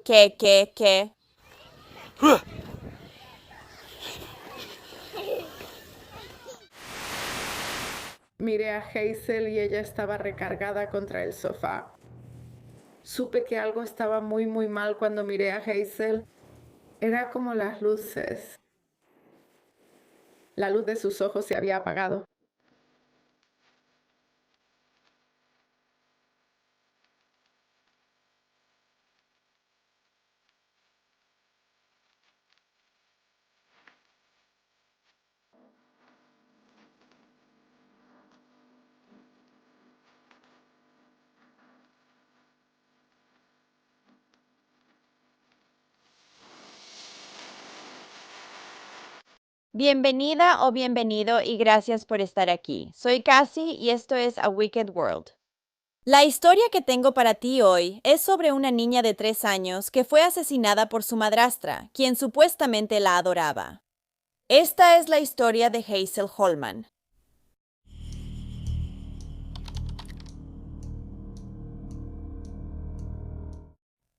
¿Qué? Miré a Hazel y ella estaba recargada contra el sofá. Supe que algo estaba muy mal cuando miré a Hazel. Era como las luces. La luz de sus ojos se había apagado. Bienvenida o bienvenido y gracias por estar aquí. Soy Cassie y esto es A Wicked World. La historia que tengo para ti hoy es sobre una niña de 3 años que fue asesinada por su madrastra, quien supuestamente la adoraba. Esta es la historia de Hazel Holman.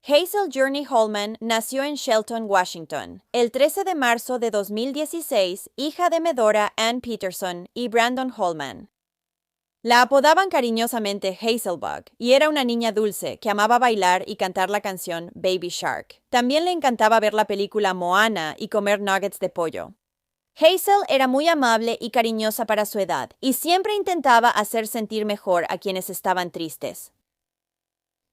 Hazel Journey Holman nació en Shelton, Washington, el 13 de marzo de 2016, hija de Medora Ann Peterson y Brandon Holman. La apodaban cariñosamente Hazelbug y era una niña dulce que amaba bailar y cantar la canción Baby Shark. También le encantaba ver la película Moana y comer nuggets de pollo. Hazel era muy amable y cariñosa para su edad y siempre intentaba hacer sentir mejor a quienes estaban tristes.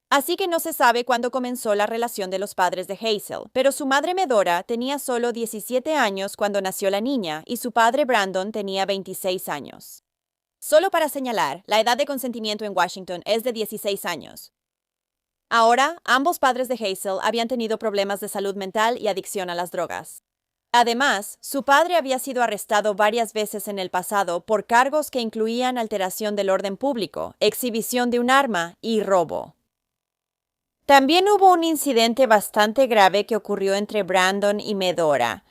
Así que no se sabe cuándo comenzó la relación de los padres de Hazel, pero su madre Medora tenía solo 17 años cuando nació la niña y su padre Brandon tenía 26 años. Solo para señalar, la edad de consentimiento en Washington es de 16 años. Ahora, ambos padres de Hazel habían tenido problemas de salud mental y adicción a las drogas. Además, su padre había sido arrestado varias veces en el pasado por cargos que incluían alteración del orden público, exhibición de un arma y robo. También hubo un incidente bastante grave que ocurrió entre Brandon y Medora.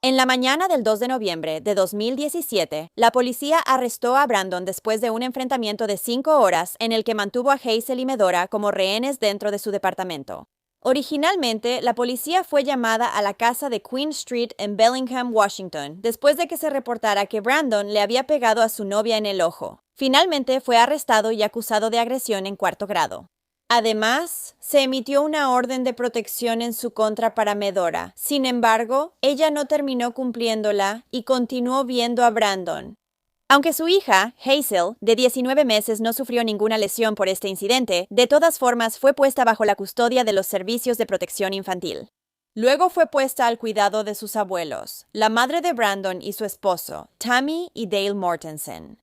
En la mañana del 2 de noviembre de 2017, la policía arrestó a Brandon después de un enfrentamiento de 5 horas en el que mantuvo a Hazel y Medora como rehenes dentro de su departamento. Originalmente, la policía fue llamada a la casa de Queen Street en Bellingham, Washington, después de que se reportara que Brandon le había pegado a su novia en el ojo. Finalmente fue arrestado y acusado de agresión en 4º grado. Además, se emitió una orden de protección en su contra para Medora. Sin embargo, ella no terminó cumpliéndola y continuó viendo a Brandon. Aunque su hija, Hazel, de 19 meses no sufrió ninguna lesión por este incidente, de todas formas fue puesta bajo la custodia de los servicios de protección infantil. Luego fue puesta al cuidado de sus abuelos, la madre de Brandon y su esposo, Tammy y Dale Mortensen.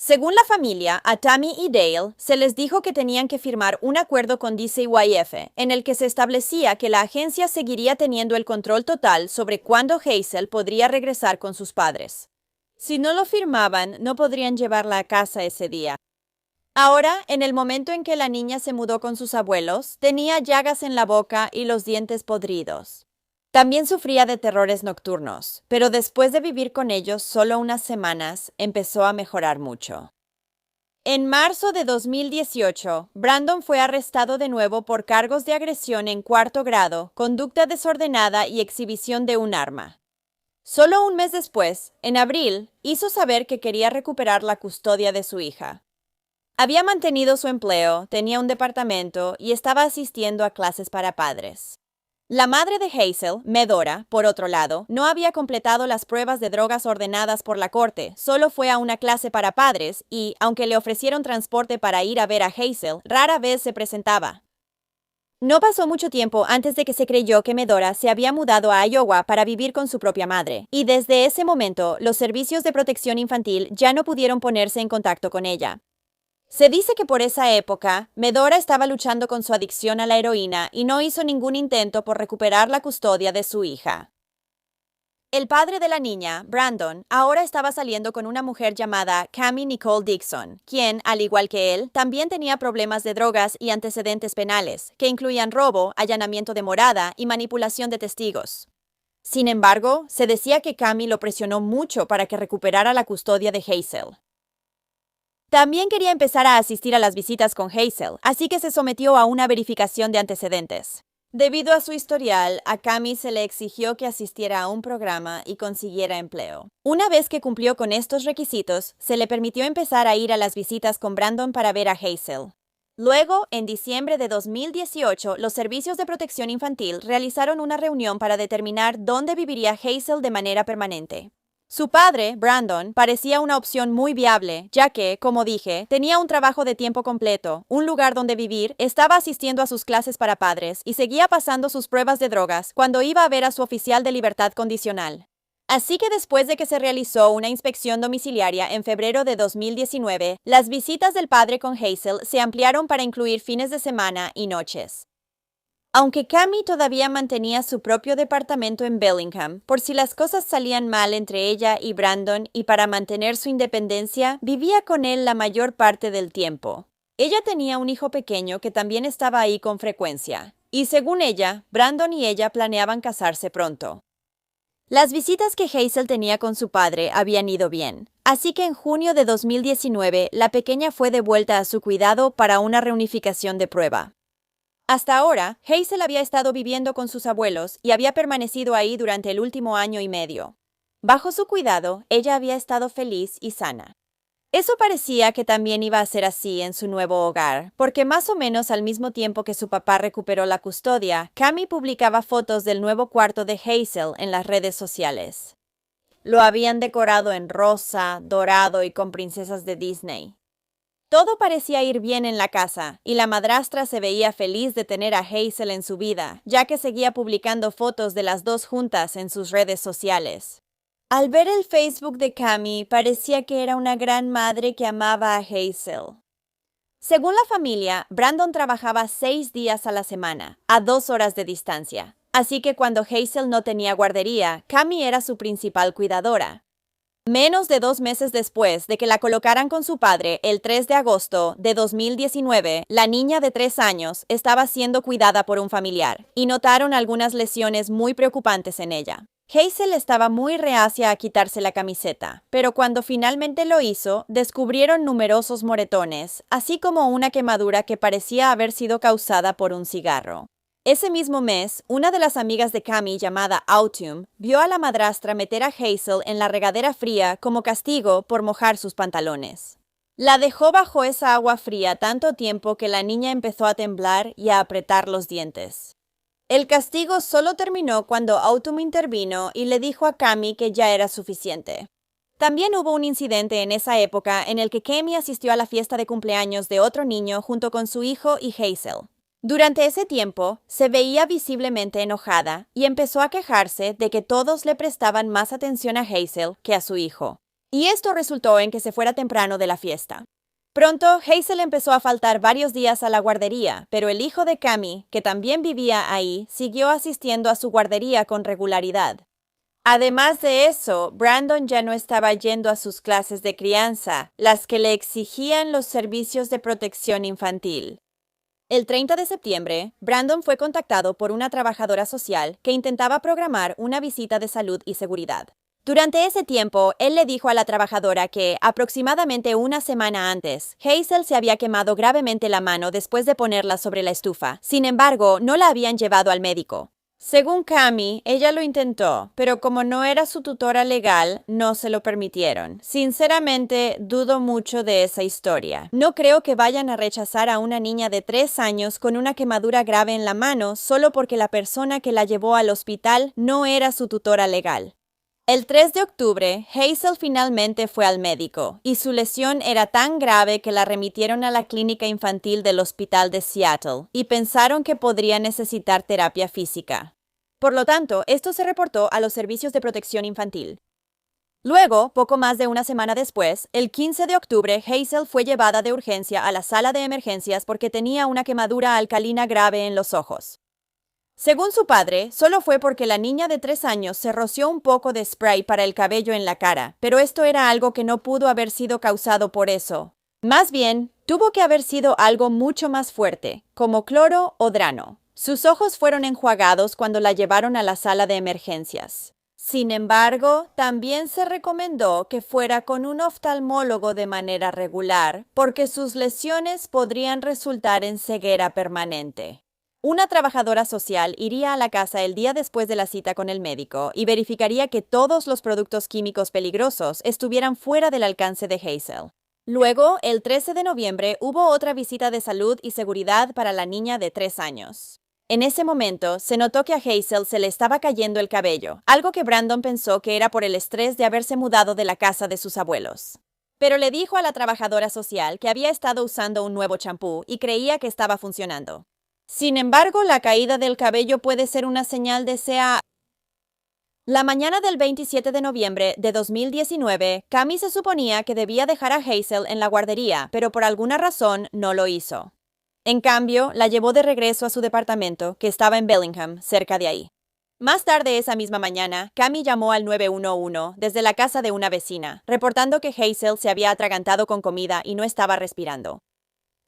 Según la familia, a Tammy y Dale se les dijo que tenían que firmar un acuerdo con DCYF, en el que se establecía que la agencia seguiría teniendo el control total sobre cuándo Hazel podría regresar con sus padres. Si no lo firmaban, no podrían llevarla a casa ese día. Ahora, en el momento en que la niña se mudó con sus abuelos, tenía llagas en la boca y los dientes podridos. También sufría de terrores nocturnos, pero después de vivir con ellos solo unas semanas, empezó a mejorar mucho. En marzo de 2018, Brandon fue arrestado de nuevo por cargos de agresión en 4º grado, conducta desordenada y exhibición de un arma. Solo un mes después, en abril, hizo saber que quería recuperar la custodia de su hija. Había mantenido su empleo, tenía un departamento y estaba asistiendo a clases para padres. La madre de Hazel, Medora, por otro lado, no había completado las pruebas de drogas ordenadas por la corte, solo fue a una clase para padres y, aunque le ofrecieron transporte para ir a ver a Hazel, rara vez se presentaba. No pasó mucho tiempo antes de que se creyó que Medora se había mudado a Iowa para vivir con su propia madre, y desde ese momento los servicios de protección infantil ya no pudieron ponerse en contacto con ella. Se dice que por esa época, Medora estaba luchando con su adicción a la heroína y no hizo ningún intento por recuperar la custodia de su hija. El padre de la niña, Brandon, ahora estaba saliendo con una mujer llamada Cami Nicole Dixon, quien, al igual que él, también tenía problemas de drogas y antecedentes penales, que incluían robo, allanamiento de morada y manipulación de testigos. Sin embargo, se decía que Cami lo presionó mucho para que recuperara la custodia de Hazel. También quería empezar a asistir a las visitas con Hazel, así que se sometió a una verificación de antecedentes. Debido a su historial, a Cami se le exigió que asistiera a un programa y consiguiera empleo. Una vez que cumplió con estos requisitos, se le permitió empezar a ir a las visitas con Brandon para ver a Hazel. Luego, en diciembre de 2018, los servicios de protección infantil realizaron una reunión para determinar dónde viviría Hazel de manera permanente. Su padre, Brandon, parecía una opción muy viable, ya que, como dije, tenía un trabajo de tiempo completo, un lugar donde vivir, estaba asistiendo a sus clases para padres y seguía pasando sus pruebas de drogas cuando iba a ver a su oficial de libertad condicional. Así que después de que se realizó una inspección domiciliaria en febrero de 2019, las visitas del padre con Hazel se ampliaron para incluir fines de semana y noches. Aunque Cami todavía mantenía su propio departamento en Bellingham, por si las cosas salían mal entre ella y Brandon y para mantener su independencia, vivía con él la mayor parte del tiempo. Ella tenía un hijo pequeño que también estaba ahí con frecuencia, y según ella, Brandon y ella planeaban casarse pronto. Las visitas que Hazel tenía con su padre habían ido bien, así que en junio de 2019 la pequeña fue devuelta a su cuidado para una reunificación de prueba. Hasta ahora, Hazel había estado viviendo con sus abuelos y había permanecido ahí durante el último año y medio. Bajo su cuidado, ella había estado feliz y sana. Eso parecía que también iba a ser así en su nuevo hogar, porque más o menos al mismo tiempo que su papá recuperó la custodia, Cami publicaba fotos del nuevo cuarto de Hazel en las redes sociales. Lo habían decorado en rosa, dorado y con princesas de Disney. Todo parecía ir bien en la casa, y la madrastra se veía feliz de tener a Hazel en su vida, ya que seguía publicando fotos de las dos juntas en sus redes sociales. Al ver el Facebook de Cami, parecía que era una gran madre que amaba a Hazel. Según la familia, Brandon trabajaba 6 días a la semana, a 2 horas de distancia, así que cuando Hazel no tenía guardería, Cami era su principal cuidadora. Menos de 2 meses después de que la colocaran con su padre, el 3 de agosto de 2019, la niña de 3 años estaba siendo cuidada por un familiar y notaron algunas lesiones muy preocupantes en ella. Hazel estaba muy reacia a quitarse la camiseta, pero cuando finalmente lo hizo, descubrieron numerosos moretones, así como una quemadura que parecía haber sido causada por un cigarro. Ese mismo mes, una de las amigas de Cami llamada Autumn vio a la madrastra meter a Hazel en la regadera fría como castigo por mojar sus pantalones. La dejó bajo esa agua fría tanto tiempo que la niña empezó a temblar y a apretar los dientes. El castigo solo terminó cuando Autumn intervino y le dijo a Cami que ya era suficiente. También hubo un incidente en esa época en el que Cami asistió a la fiesta de cumpleaños de otro niño junto con su hijo y Hazel. Durante ese tiempo, se veía visiblemente enojada y empezó a quejarse de que todos le prestaban más atención a Hazel que a su hijo. Y esto resultó en que se fuera temprano de la fiesta. Pronto, Hazel empezó a faltar varios días a la guardería, pero el hijo de Cami, que también vivía ahí, siguió asistiendo a su guardería con regularidad. Además de eso, Brandon ya no estaba yendo a sus clases de crianza, las que le exigían los servicios de protección infantil. El 30 de septiembre, Brandon fue contactado por una trabajadora social que intentaba programar una visita de salud y seguridad. Durante ese tiempo, él le dijo a la trabajadora que, aproximadamente una semana antes, Hazel se había quemado gravemente la mano después de ponerla sobre la estufa. Sin embargo, no la habían llevado al médico. Según Cami, ella lo intentó, pero como no era su tutora legal, no se lo permitieron. Sinceramente, dudo mucho de esa historia. No creo que vayan a rechazar a una niña de 3 años con una quemadura grave en la mano solo porque la persona que la llevó al hospital no era su tutora legal. El 3 de octubre, Hazel finalmente fue al médico, y su lesión era tan grave que la remitieron a la clínica infantil del hospital de Seattle, y pensaron que podría necesitar terapia física. Por lo tanto, esto se reportó a los servicios de protección infantil. Luego, poco más de una semana después, el 15 de octubre, Hazel fue llevada de urgencia a la sala de emergencias porque tenía una quemadura alcalina grave en los ojos. Según su padre, solo fue porque la niña de 3 años se roció un poco de spray para el cabello en la cara, pero esto era algo que no pudo haber sido causado por eso. Más bien, tuvo que haber sido algo mucho más fuerte, como cloro o drano. Sus ojos fueron enjuagados cuando la llevaron a la sala de emergencias. Sin embargo, también se recomendó que fuera con un oftalmólogo de manera regular, porque sus lesiones podrían resultar en ceguera permanente. Una trabajadora social iría a la casa el día después de la cita con el médico y verificaría que todos los productos químicos peligrosos estuvieran fuera del alcance de Hazel. Luego, el 13 de noviembre, hubo otra visita de salud y seguridad para la niña de 3 años. En ese momento, se notó que a Hazel se le estaba cayendo el cabello, algo que Brandon pensó que era por el estrés de haberse mudado de la casa de sus abuelos. Pero le dijo a la trabajadora social que había estado usando un nuevo champú y creía que estaba funcionando. Sin embargo, la caída del cabello puede ser una señal de CA. La mañana del 27 de noviembre de 2019, Cami se suponía que debía dejar a Hazel en la guardería, pero por alguna razón no lo hizo. En cambio, la llevó de regreso a su departamento, que estaba en Bellingham, cerca de ahí. Más tarde esa misma mañana, Cami llamó al 911 desde la casa de una vecina, reportando que Hazel se había atragantado con comida y no estaba respirando.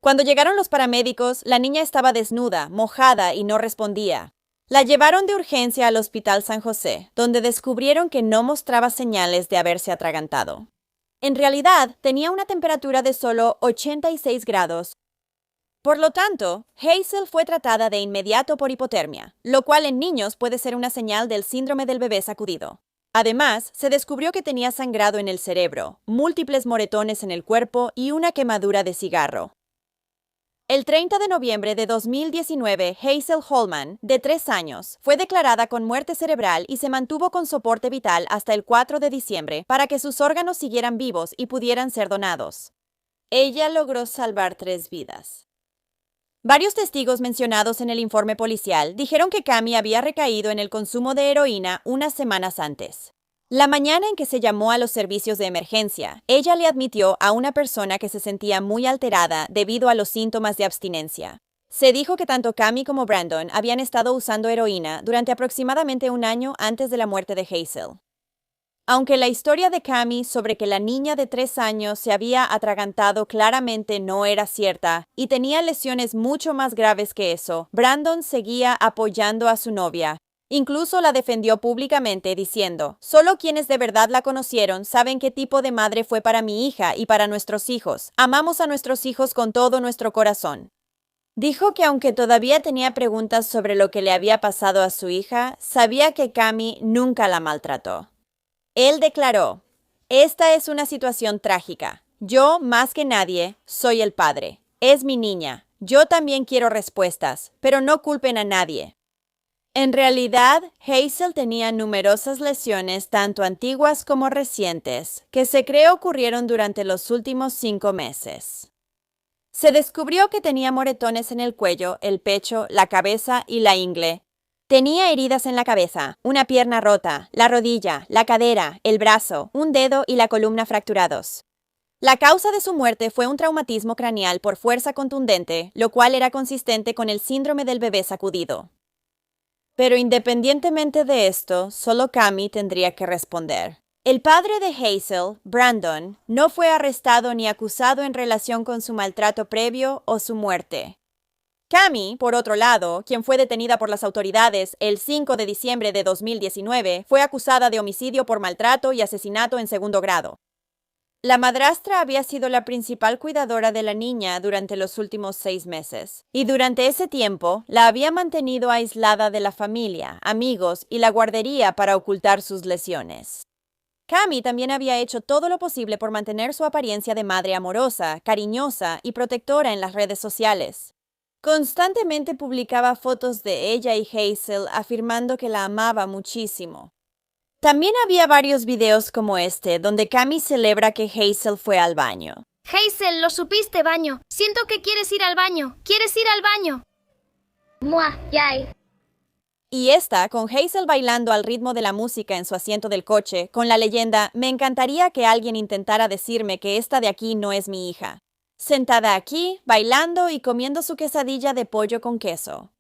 Cuando llegaron los paramédicos, la niña estaba desnuda, mojada y no respondía. La llevaron de urgencia al Hospital San José, donde descubrieron que no mostraba señales de haberse atragantado. En realidad, tenía una temperatura de solo 86 grados. Por lo tanto, Hazel fue tratada de inmediato por hipotermia, lo cual en niños puede ser una señal del síndrome del bebé sacudido. Además, se descubrió que tenía sangrado en el cerebro, múltiples moretones en el cuerpo y una quemadura de cigarro. El 30 de noviembre de 2019, Hazel Holman, de 3 años, fue declarada con muerte cerebral y se mantuvo con soporte vital hasta el 4 de diciembre para que sus órganos siguieran vivos y pudieran ser donados. Ella logró salvar 3 vidas. Varios testigos mencionados en el informe policial dijeron que Cami había recaído en el consumo de heroína unas semanas antes. La mañana en que se llamó a los servicios de emergencia, ella le admitió a una persona que se sentía muy alterada debido a los síntomas de abstinencia. Se dijo que tanto Cami como Brandon habían estado usando heroína durante aproximadamente un año antes de la muerte de Hazel. Aunque la historia de Cami sobre que la niña de 3 años se había atragantado claramente no era cierta y tenía lesiones mucho más graves que eso, Brandon seguía apoyando a su novia. Incluso la defendió públicamente diciendo, solo quienes de verdad la conocieron saben qué tipo de madre fue para mi hija y para nuestros hijos. Amamos a nuestros hijos con todo nuestro corazón. Dijo que aunque todavía tenía preguntas sobre lo que le había pasado a su hija, sabía que Cami nunca la maltrató. Él declaró, esta es una situación trágica. Yo, más que nadie, soy el padre. Es mi niña. Yo también quiero respuestas, pero no culpen a nadie. En realidad, Hazel tenía numerosas lesiones, tanto antiguas como recientes, que se cree ocurrieron durante los últimos 5 meses. Se descubrió que tenía moretones en el cuello, el pecho, la cabeza y la ingle. Tenía heridas en la cabeza, una pierna rota, la rodilla, la cadera, el brazo, un dedo y la columna fracturados. La causa de su muerte fue un traumatismo craneal por fuerza contundente, lo cual era consistente con el síndrome del bebé sacudido. Pero independientemente de esto, solo Cami tendría que responder. El padre de Hazel, Brandon, no fue arrestado ni acusado en relación con su maltrato previo o su muerte. Cami, por otro lado, quien fue detenida por las autoridades el 5 de diciembre de 2019, fue acusada de homicidio por maltrato y asesinato en segundo grado. La madrastra había sido la principal cuidadora de la niña durante los últimos 6 meses, y durante ese tiempo la había mantenido aislada de la familia, amigos y la guardería para ocultar sus lesiones. Cami también había hecho todo lo posible por mantener su apariencia de madre amorosa, cariñosa y protectora en las redes sociales. Constantemente publicaba fotos de ella y Hazel afirmando que la amaba muchísimo. También había varios videos como este, donde Cami celebra que Hazel fue al baño. Hazel, lo supiste, baño. Siento que quieres ir al baño. ¿Quieres ir al baño? Mua, yay. Y esta, con Hazel bailando al ritmo de la música en su asiento del coche, con la leyenda, me encantaría que alguien intentara decirme que esta de aquí no es mi hija. Sentada aquí, bailando y comiendo su quesadilla de pollo con queso.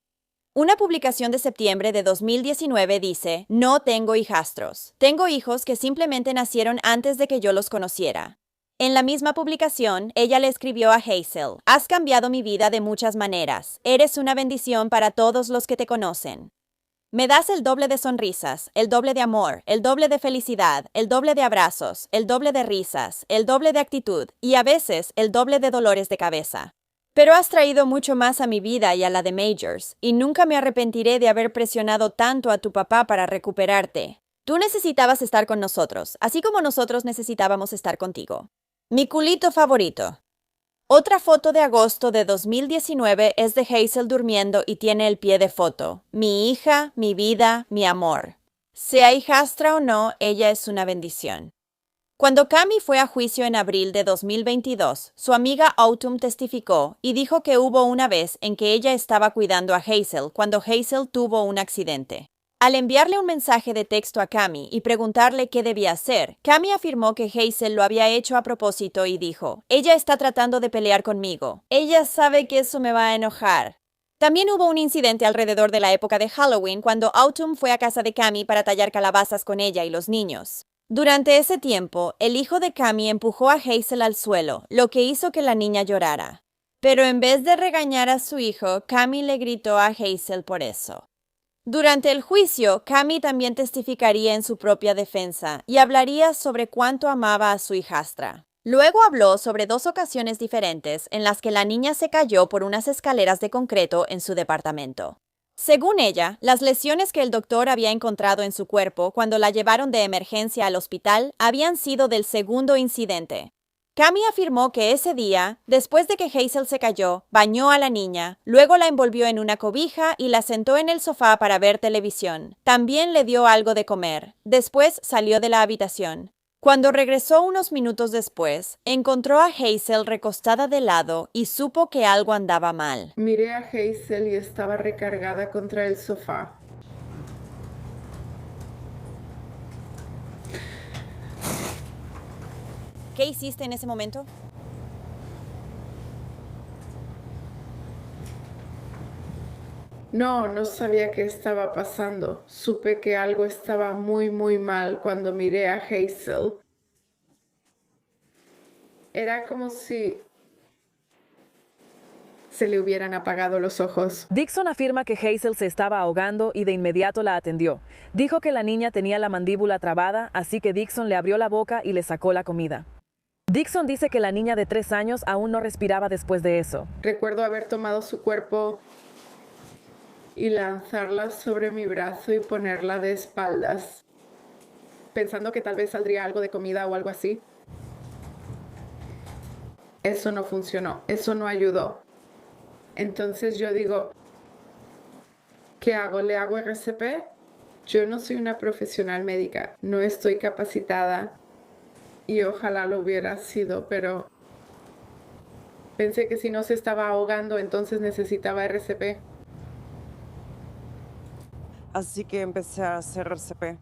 Una publicación de septiembre de 2019 dice, no tengo hijastros. Tengo hijos que simplemente nacieron antes de que yo los conociera. En la misma publicación, ella le escribió a Hazel, has cambiado mi vida de muchas maneras. Eres una bendición para todos los que te conocen. Me das el doble de sonrisas, el doble de amor, el doble de felicidad, el doble de abrazos, el doble de risas, el doble de actitud y a veces el doble de dolores de cabeza. Pero has traído mucho más a mi vida y a la de Majors, y nunca me arrepentiré de haber presionado tanto a tu papá para recuperarte. Tú necesitabas estar con nosotros, así como nosotros necesitábamos estar contigo. Mi culito favorito. Otra foto de agosto de 2019 es de Hazel durmiendo y tiene el pie de foto. Mi hija, mi vida, mi amor. Sea hijastra o no, ella es una bendición. Cuando Cami fue a juicio en abril de 2022, su amiga Autumn testificó y dijo que hubo una vez en que ella estaba cuidando a Hazel cuando Hazel tuvo un accidente. Al enviarle un mensaje de texto a Cami y preguntarle qué debía hacer, Cami afirmó que Hazel lo había hecho a propósito y dijo, ella está tratando de pelear conmigo. Ella sabe que eso me va a enojar. También hubo un incidente alrededor de la época de Halloween cuando Autumn fue a casa de Cami para tallar calabazas con ella y los niños. Durante ese tiempo, el hijo de Cami empujó a Hazel al suelo, lo que hizo que la niña llorara. Pero en vez de regañar a su hijo, Cami le gritó a Hazel por eso. Durante el juicio, Cami también testificaría en su propia defensa y hablaría sobre cuánto amaba a su hijastra. Luego habló sobre 2 ocasiones diferentes en las que la niña se cayó por unas escaleras de concreto en su departamento. Según ella, las lesiones que el doctor había encontrado en su cuerpo cuando la llevaron de emergencia al hospital habían sido del segundo incidente. Cami afirmó que ese día, después de que Hazel se cayó, bañó a la niña, luego la envolvió en una cobija y la sentó en el sofá para ver televisión. También le dio algo de comer. Después salió de la habitación. Cuando regresó unos minutos después, encontró a Hazel recostada de lado y supo que algo andaba mal. Miré a Hazel y estaba recargada contra el sofá. ¿Qué hiciste en ese momento? No sabía qué estaba pasando. Supe que algo estaba muy mal cuando miré a Hazel. Era como si se le hubieran apagado los ojos. Dixon afirma que Hazel se estaba ahogando y de inmediato la atendió. Dijo que la niña tenía la mandíbula trabada, así que Dixon le abrió la boca y le sacó la comida. Dixon dice que la niña de 3 años aún no respiraba después de eso. Recuerdo haber tomado su cuerpo y lanzarla sobre mi brazo y ponerla de espaldas, pensando que tal vez saldría algo de comida o algo así. Eso no funcionó, eso no ayudó. Entonces yo digo, ¿qué hago? ¿Le hago RCP? Yo no soy una profesional médica, no estoy capacitada y ojalá lo hubiera sido, pero pensé que si no se estaba ahogando, entonces necesitaba RCP. Así que empecé a hacer RCP.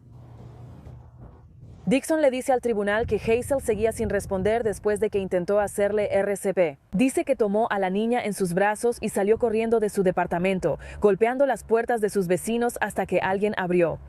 Dixon le dice al tribunal que Hazel seguía sin responder después de que intentó hacerle RCP. Dice que tomó a la niña en sus brazos y salió corriendo de su departamento, golpeando las puertas de sus vecinos hasta que alguien abrió.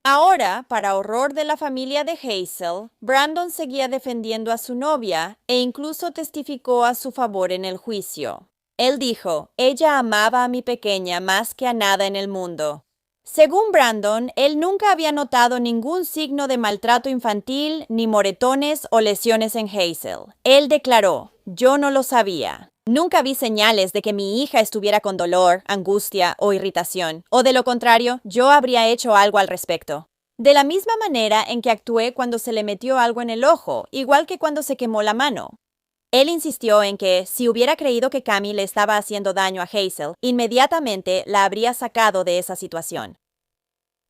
Ahora, para horror de la familia de Hazel, Brandon seguía defendiendo a su novia e incluso testificó a su favor en el juicio. Él dijo, ella amaba a mi pequeña más que a nada en el mundo. Según Brandon, él nunca había notado ningún signo de maltrato infantil, ni moretones o lesiones en Hazel. Él declaró, yo no lo sabía. Nunca vi señales de que mi hija estuviera con dolor, angustia o irritación, o de lo contrario, yo habría hecho algo al respecto. De la misma manera en que actué cuando se le metió algo en el ojo, igual que cuando se quemó la mano. Él insistió en que, si hubiera creído que Cami le estaba haciendo daño a Hazel, inmediatamente la habría sacado de esa situación.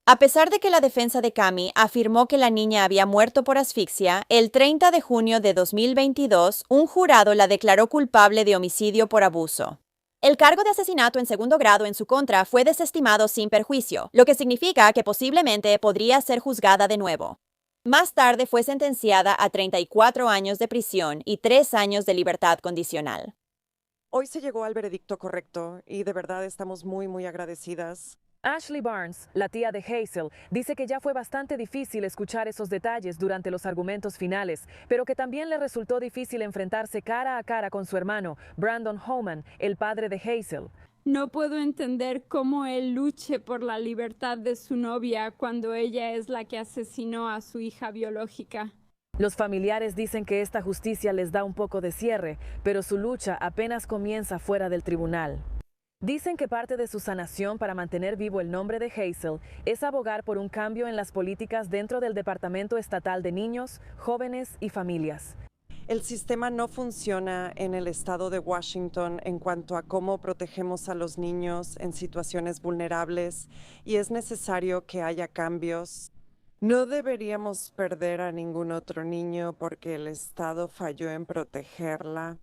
A pesar de que la defensa de Cami afirmó que la niña había muerto por asfixia, el 30 de junio de 2022, un jurado la declaró culpable de homicidio por abuso. El cargo de asesinato en segundo grado en su contra fue desestimado sin perjuicio, lo que significa que posiblemente podría ser juzgada de nuevo. Más tarde fue sentenciada a 34 años de prisión y 3 años de libertad condicional. Hoy se llegó al veredicto correcto y de verdad estamos muy agradecidas. Ashley Barnes, la tía de Hazel, dice que ya fue bastante difícil escuchar esos detalles durante los argumentos finales, pero que también le resultó difícil enfrentarse cara a cara con su hermano, Brandon Holman, el padre de Hazel. No puedo entender cómo él luche por la libertad de su novia cuando ella es la que asesinó a su hija biológica. Los familiares dicen que esta justicia les da un poco de cierre, pero su lucha apenas comienza fuera del tribunal. Dicen que parte de su sanación para mantener vivo el nombre de Hazel es abogar por un cambio en las políticas dentro del Departamento Estatal de Niños, Jóvenes y Familias. El sistema no funciona en el estado de Washington en cuanto a cómo protegemos a los niños en situaciones vulnerables y es necesario que haya cambios. No deberíamos perder a ningún otro niño porque el estado falló en protegerla.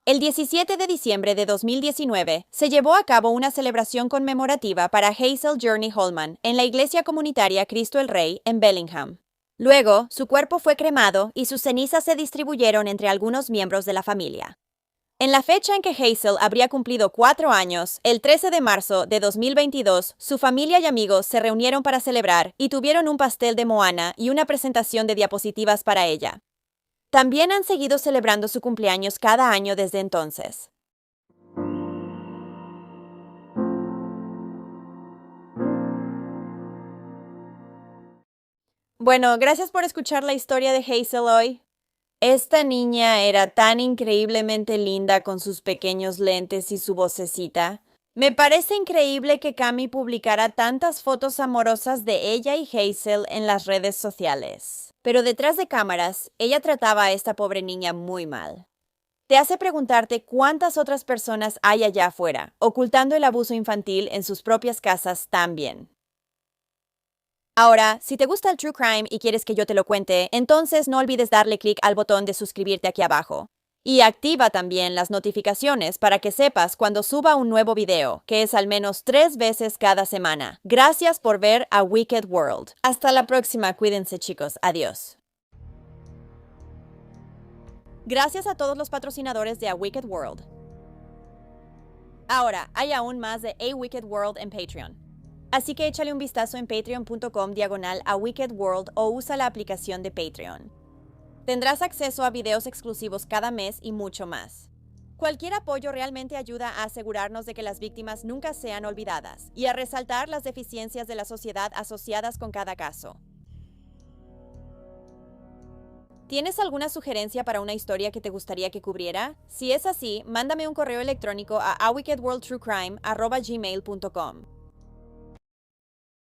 El 17 de diciembre de 2019 se llevó a cabo una celebración conmemorativa para Hazel Journey Holman en la iglesia comunitaria Cristo el Rey en Bellingham. Luego, su cuerpo fue cremado y sus cenizas se distribuyeron entre algunos miembros de la familia. En la fecha en que Hazel habría cumplido 4 años, el 13 de marzo de 2022, su familia y amigos se reunieron para celebrar y tuvieron un pastel de Moana y una presentación de diapositivas para ella. También han seguido celebrando su cumpleaños cada año desde entonces. Bueno, gracias por escuchar la historia de Hazel hoy. Esta niña era tan increíblemente linda con sus pequeños lentes y su vocecita. Me parece increíble que Cami publicara tantas fotos amorosas de ella y Hazel en las redes sociales. Pero detrás de cámaras, ella trataba a esta pobre niña muy mal. Te hace preguntarte cuántas otras personas hay allá afuera, ocultando el abuso infantil en sus propias casas también. Ahora, si te gusta el True Crime y quieres que yo te lo cuente, entonces no olvides darle clic al botón de suscribirte aquí abajo. Y activa también las notificaciones para que sepas cuando suba un nuevo video, que es al menos 3 veces cada semana. Gracias por ver A Wicked World. Hasta la próxima, cuídense chicos, adiós. Gracias a todos los patrocinadores de A Wicked World. Ahora, hay aún más de A Wicked World en Patreon. Así que échale un vistazo en patreon.com/A Wicked World o usa la aplicación de Patreon. Tendrás acceso a videos exclusivos cada mes y mucho más. Cualquier apoyo realmente ayuda a asegurarnos de que las víctimas nunca sean olvidadas y a resaltar las deficiencias de la sociedad asociadas con cada caso. ¿Tienes alguna sugerencia para una historia que te gustaría que cubriera? Si es así, mándame un correo electrónico a awickedworldtruecrime@gmail.com.